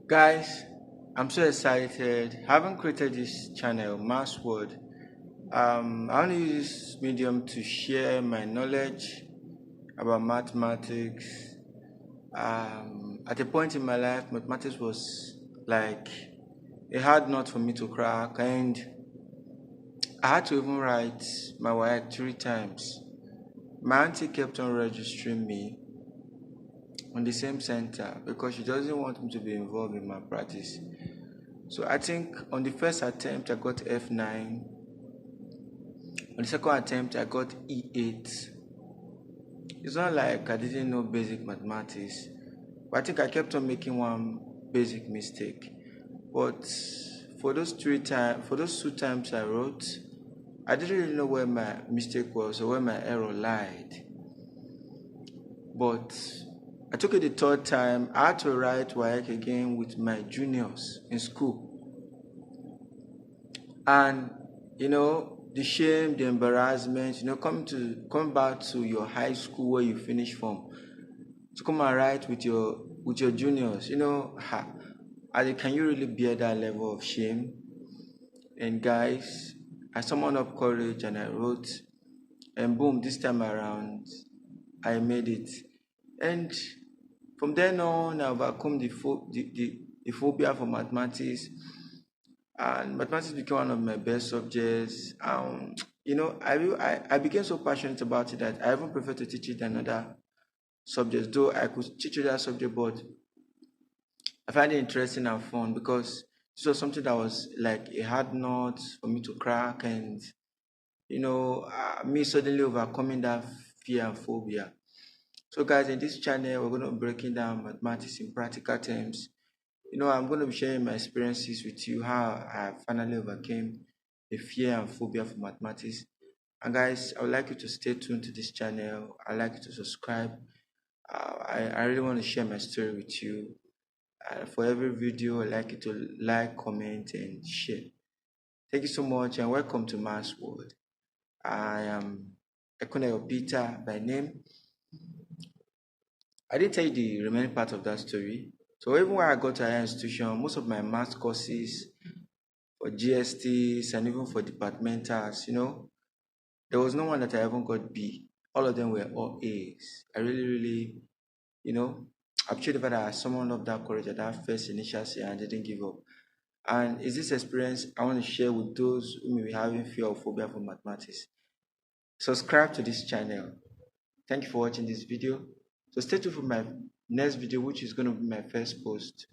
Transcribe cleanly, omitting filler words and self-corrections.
Guys, I'm so excited. Having created this channel, Mass Word, I want to use this medium to share my knowledge about mathematics. At a point in my life, mathematics was like a hard nut for me to crack, and I had to even write my work 3 times. My auntie kept on registering me on the same center because she doesn't want me to be involved in my practice. So I think on the first attempt I got F9. On the second attempt I got E8. It's not like I didn't know basic mathematics, but I think I kept on making one basic mistake. But for those 2 times I wrote, I didn't really know where my mistake was or where my error lied. But I took it the third time. I had to write WAEC again with my juniors in school. And the shame, the embarrassment, coming back to your high school where you finish from, to come and write with your juniors, can you really bear that level of shame? And guys, I summoned up courage and I wrote, and boom, this time around I made it. And from then on, I overcome the phobia for mathematics, and mathematics became one of my best subjects. I became so passionate about it that I even prefer to teach it than other subjects. Though I could teach that subject, but I find it interesting and fun because this was something that was like a hard nut for me to crack, and me suddenly overcoming that fear and phobia. So, guys, in this channel, we're going to be breaking down mathematics in practical terms. I'm going to be sharing my experiences with you, how I finally overcame the fear and phobia for mathematics. And guys, I would like you to stay tuned to this channel. I'd like you to subscribe. I really want to share my story with you. For every video, I'd like you to like, comment, and share. Thank you so much, and welcome to Mass World. I am Ekuneo Peter by name. I didn't tell you the remaining part of that story. So even when I got to higher institution, most of my math courses for GSTs and even for departmentals, there was no one that I even got B. All of them were all A's. I really, appreciate the fact that I summoned up that courage at that first initial year and didn't give up. And is this experience I want to share with those who may be having fear or phobia for mathematics. Subscribe to this channel. Thank you for watching this video. So stay tuned for my next video, which is going to be my first post.